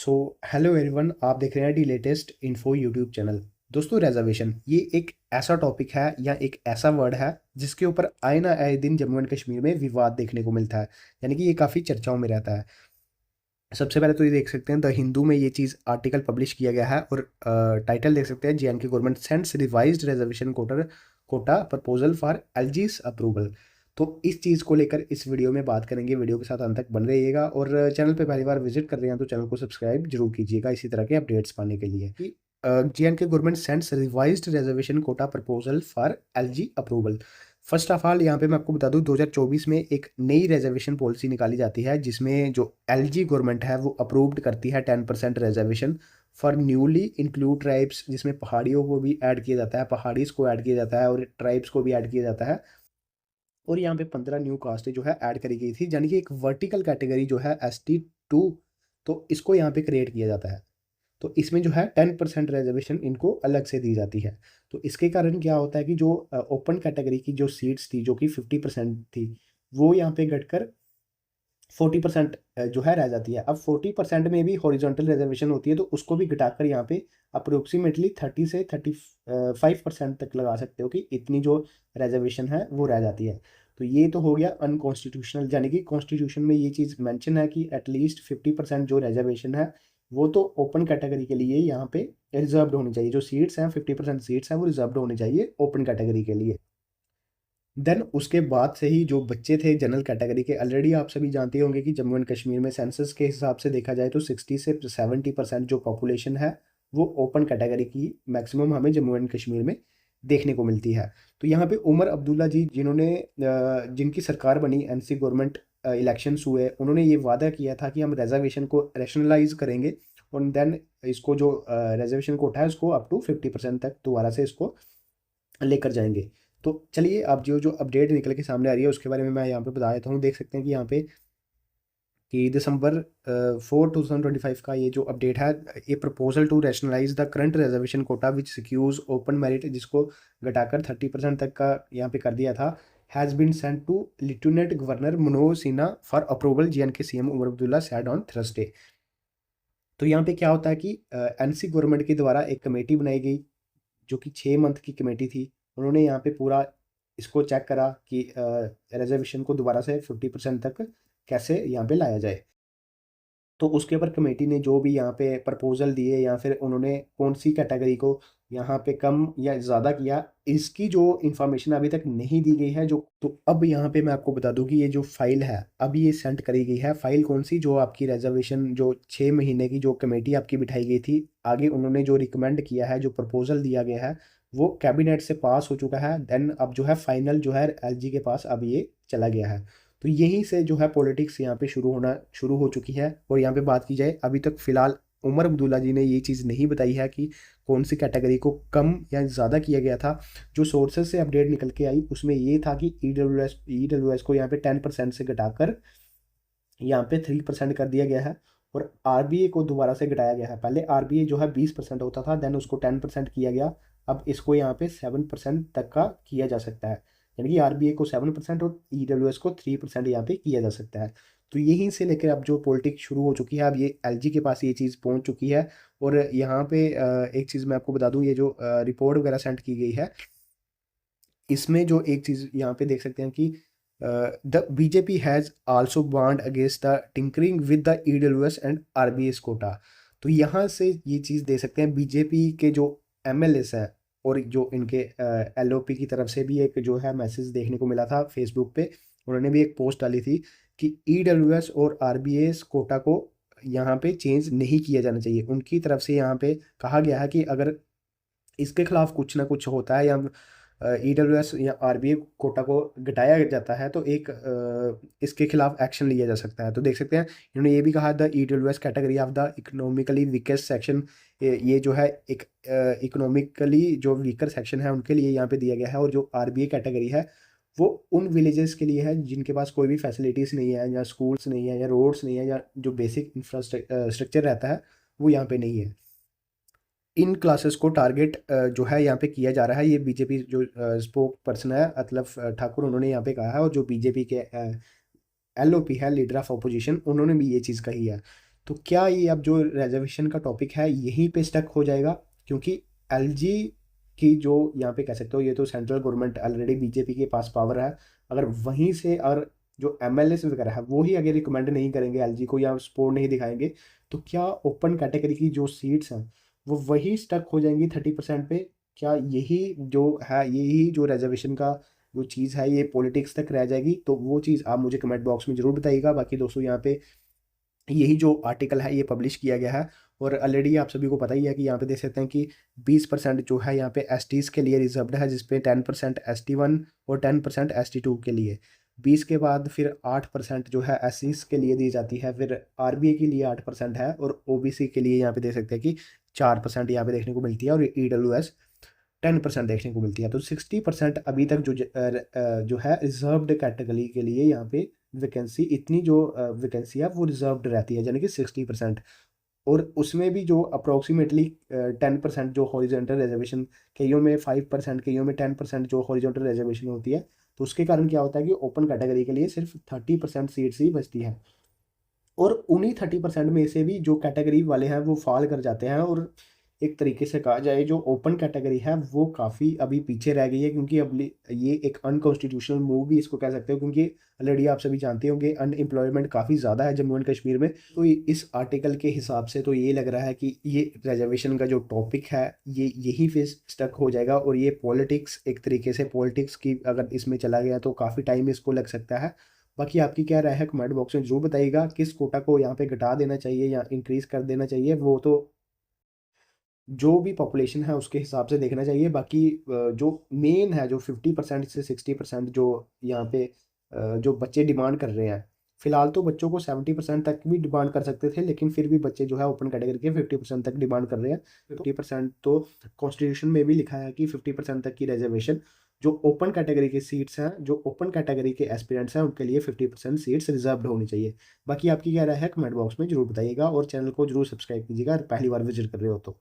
So hello everyone, आप देख रहे हैं D latest info YouTube channel. दोस्तों, रिजर्वेशन ये एक ऐसा टॉपिक है या एक ऐसा वर्ड है जिसके ऊपर आए ना आए दिन जम्मू एंड कश्मीर में विवाद देखने को मिलता है। यानी कि ये काफ़ी चर्चाओं में रहता है। सबसे पहले तो ये देख सकते हैं द हिंदू में ये चीज़ आर्टिकल पब्लिश किया गया है और टाइटल देख सकते हैं J and K government sends revised reservation quota proposal for LG's approval. तो इस चीज़ को लेकर इस वीडियो में बात करेंगे। वीडियो के साथ अंत तक बन रहिएगा और चैनल पे पहली बार विजिट कर रहे हैं तो चैनल को सब्सक्राइब जरूर कीजिएगा इसी तरह के अपडेट्स पाने के लिए। कि जे and K government sends revised reservation quota proposal for LG approval. First of all यहाँ पे मैं आपको बता दूं 2024 में एक नई रिजर्वेशन पॉलिसी निकाली जाती है जिसमें जो एलजी गवर्नमेंट है वो अप्रूव्ड करती है 10% reservation for newly include tribes, जिसमें पहाड़ियों को भी ऐड किया जाता है, पहाड़ीज को ऐड किया जाता है और ट्राइब्स को भी ऐड किया जाता है। और यहाँ पे 15 न्यू कास्ट जो है ऐड करी गई थी, यानी कि एक वर्टिकल कैटेगरी जो है ST2, तो इसको यहाँ पे क्रिएट किया जाता है। तो इसमें जो है 10% रिजर्वेशन इनको अलग से दी जाती है। तो इसके कारण क्या होता है कि जो ओपन कैटेगरी की जो सीट्स थी जो कि 50% थी, वो यहाँ पे घटकर 40% जो है रह जाती है। अब 40% में भी हॉरिजॉन्टल रिजर्वेशन होती है तो उसको भी घटाकर यहाँ पे अप्रोक्सीमेटली 30 से 35% तक लगा सकते हो कि इतनी जो रिजर्वेशन है वो रह जाती है। तो ये तो हो गया अनकॉन्स्टिट्यूशनल, यानी कि कॉन्स्टिट्यूशन में ये चीज़ मेंशन है कि एटलीस्ट 50% जो रिजर्वेशन है वो तो ओपन कैटेगरी के लिए यहाँ पे रिजर्व्ड होनी चाहिए। जो सीट्स हैं 50% सीट्स हैं वो रिजर्व्ड होनी चाहिए ओपन कैटेगरी के लिए। देन उसके बाद से ही जो बच्चे थे जनरल कैटेगरी के, ऑलरेडी आप सभी जानते होंगे कि जम्मू एंड कश्मीर में सेंसस के हिसाब से देखा जाए तो 60 से 70% जो पॉपुलेशन है वो ओपन कैटेगरी की मैक्सिमम हमें जम्मू एंड कश्मीर में देखने को मिलती है। तो यहाँ पे उमर अब्दुल्ला जी जिन्होंने जिनकी सरकार बनी, एनसी गवर्नमेंट, इलेक्शंस हुए, उन्होंने ये वादा किया था कि हम रिजर्वेशन को रैशनलाइज करेंगे और देन इसको जो रिजर्वेशन कोटा है उसको अप टू 50% तक दोबारा से इसको लेकर जाएंगे। तो चलिए अब जो जो अपडेट निकल के सामने आ रही है उसके बारे में मैं यहाँ पे बता देता हूँ। देख सकते हैं कि यहाँ पे कि दिसंबर 4 2025 का ये जो अपडेट है, ये proposal to rationalise the current reservation quota which secures open merit, जिसको घटाकर 30% तक का यहाँ पे कर दिया था, has been sent to lieutenant governor Manoj Sinha for approval, J K CM Omar Abdullah said on Thursday. तो यहाँ पे क्या होता है कि एनसी गवर्नमेंट के द्वारा एक कमेटी बनाई गई जो कि 6 मंथ की कमेटी थी। उन्होंने यहाँ पे पूरा इसको चेक करा कि रिजर्वेशन को दोबारा से 50% तक कैसे यहाँ पे लाया जाए। तो उसके ऊपर कमेटी ने जो भी यहाँ पे प्रपोजल दिए या फिर उन्होंने कौन सी कैटेगरी को यहाँ पे कम या ज़्यादा किया, इसकी जो इन्फॉर्मेशन अभी तक नहीं दी गई है। जो तो अब यहाँ पे मैं आपको बता दूं कि ये जो फाइल है अभी ये सेंड करी गई है। फाइल कौन सी, जो आपकी रिजर्वेशन जो 6 महीने की जो कमेटी आपकी बिठाई गई थी, आगे उन्होंने जो रिकमेंड किया है, जो प्रपोजल दिया गया है, वो कैबिनेट से पास हो चुका है। देन अब जो है फाइनल जो है एलजी के पास अब ये चला गया है। तो यहीं से जो है पॉलिटिक्स यहाँ पे शुरू हो चुकी है। और यहाँ पे बात की जाए, अभी तक फिलहाल उमर अब्दुल्ला जी ने ये चीज़ नहीं बताई है कि कौन सी कैटेगरी को कम या ज़्यादा किया गया था। जो सोर्सेज से अपडेट निकल के आई उसमें ये था कि ईडब्ल्यूएस को यहाँ पे 10% से घटाकर यहाँ पे 3% कर दिया गया है और आरबीए को दोबारा से घटाया गया है। पहले आरबीए जो है 20% होता था, देन उसको 10% किया गया। अब इसको यहाँ पे 7% तक का किया जा सकता है, यानी कि आरबीए को 7% और ईडब्ल्यूएस को 3% यहाँ पे किया जा सकता है। तो यहीं से लेकर अब जो पॉलिटिक्स शुरू हो चुकी है, अब ये एलजी के पास ये चीज़ पहुँच चुकी है। और यहाँ पे एक चीज़ मैं आपको बता दूँ, ये जो रिपोर्ट वगैरह सेंड की गई है, इसमें जो एक चीज़ यहाँ पे देख सकते हैं कि the BJP has also warned against the tinkering with the EWS and RBS quota. तो यहाँ से ये चीज़ दे सकते हैं बीजेपी के जो एमएलएस है और जो इनके एलओपी की तरफ से भी एक जो है मैसेज देखने को मिला था फेसबुक पे। उन्होंने भी एक पोस्ट डाली थी कि ईडब्ल्यूएस और आरबीएस कोटा को यहाँ पे चेंज नहीं किया जाना चाहिए। उनकी तरफ से यहाँ पे कहा गया है कि अगर इसके खिलाफ कुछ ना कुछ होता है या ईडब्ल्यूएस या आरबीए कोटा को घटाया जाता है तो एक इसके खिलाफ एक्शन लिया जा सकता है। तो देख सकते हैं इन्होंने ये भी कहा the EWS category of the economically weakest section, ये जो है एक इकोनॉमिकली जो वीकर सेक्शन है उनके लिए यहाँ पे दिया गया है। और जो आरबीए कैटेगरी है वो उन विलेजेस के लिए है जिनके पास कोई भी फैसिलिटीज़ नहीं है, या स्कूल्स नहीं है, या रोड्स नहीं है, या जो बेसिक इंफ्रास्ट्रक्चर रहता है वो यहाँ पे नहीं है। इन क्लासेस को टारगेट जो है यहाँ पे किया जा रहा है। ये बीजेपी जो स्पोक पर्सन है मतलब ठाकुर, उन्होंने यहाँ पे कहा है। और जो बीजेपी के एलओपी है, लीडर ऑफ अपोजिशन, उन्होंने भी ये चीज़ कही है। तो क्या ये अब जो रिजर्वेशन का टॉपिक है यहीं पे स्टक हो जाएगा? क्योंकि एलजी की जो यहाँ पे कह सकते हो, ये तो सेंट्रल गवर्नमेंट ऑलरेडी बीजेपी के पास पावर है। अगर वहीं से और जो एमएलए वगैरह है वो ही अगर रिकमेंड नहीं करेंगे एलजी को या सपोर्ट नहीं दिखाएंगे, तो क्या ओपन कैटेगरी की जो सीट्स हैं वो वही स्टक हो जाएंगी 30% पे? क्या यही जो है, यही जो रिजर्वेशन का जो चीज़ है ये पॉलिटिक्स तक रह जाएगी? तो वो चीज़ आप मुझे कमेंट बॉक्स में ज़रूर बताइएगा। बाकी दोस्तों, यहाँ पे यही जो आर्टिकल है ये पब्लिश किया गया है, और ऑलरेडी आप सभी को पता ही है कि यहाँ पे देख सकते हैं कि 20% जो है यहाँ पे एसटीज़ के लिए रिजर्व्ड है, जिसपे 10% एसटी 1 और 10% एसटी 2 के लिए। 20 के बाद फिर 8% जो है एससीज के लिए दी जाती है, फिर आरबीए के लिए 8% है, और ओबीसी के लिए यहाँ पे देख सकते हैं कि 4% यहाँ पे देखने को मिलती है, और ईडब्ल्यूएस 10% देखने को मिलती है। तो 60% अभी तक जो है रिजर्व्ड कैटेगरी के लिए यहाँ पे वैकेंसी, इतनी जो वैकेंसी है वो रिजर्व्ड रहती है, यानी कि 60%। और उसमें भी जो अप्रोक्सीमेटली 10% जो हॉरिजॉन्टल रिजर्वेशन, कईयों में 5%, कईयों में 10% जो हॉरिजॉन्टल रिजर्वेशन होती है, तो उसके कारण क्या होता है कि ओपन कैटेगरी के लिए सिर्फ 30% सीट्स ही बचती हैं। और उन्हीं 30% में से भी जो कैटेगरी वाले हैं वो फॉल कर जाते हैं, और एक तरीके से कहा जाए जो ओपन कैटेगरी है वो काफ़ी अभी पीछे रह गई है, क्योंकि अब ये एक अनकॉन्स्टिट्यूशनल मूव भी इसको कह सकते हो, क्योंकि ऑलरेडी आप सभी जानते होंगे अनएम्प्लॉयमेंट काफ़ी ज़्यादा है जम्मू एंड कश्मीर में। तो इस आर्टिकल के हिसाब से तो ये लग रहा है कि ये रिजर्वेशन का जो टॉपिक है ये यहीं पे स्टक हो जाएगा, और ये पॉलिटिक्स, एक तरीके से पॉलिटिक्स की अगर इसमें चला गया तो काफ़ी टाइम इसको लग सकता है। बाकी आपकी क्या राय है कमेंट बॉक्स में जरूर बताइएगा। किस कोटा को यहाँ पे घटा देना चाहिए या इंक्रीज कर देना चाहिए, वो तो जो भी पॉपुलेशन है उसके हिसाब से देखना चाहिए। बाकी जो मेन है, जो 50% से 60% जो यहाँ पे जो बच्चे डिमांड कर रहे हैं, फिलहाल तो बच्चों को 70% तक भी डिमांड कर सकते थे, लेकिन फिर भी बच्चे जो है ओपन कैटेगरी के 50% तक डिमांड कर रहे हैं। 50% तो कॉन्स्टिट्यूशन में भी लिखा है कि 50% तक की रिजर्वेशन जो ओपन कैटेगरी की सीट्स हैं, जो ओपन कैटेगरी के एस्पिरेंट्स हैं उनके लिए 50% सीट्स रिजर्व्ड होनी चाहिए। बाकी आपकी क्या राय है कमेंट बॉक्स में जरूर बताइएगा, और चैनल को जरूर सब्सक्राइब कीजिएगा अगर पहली बार विजिट कर रहे हो तो।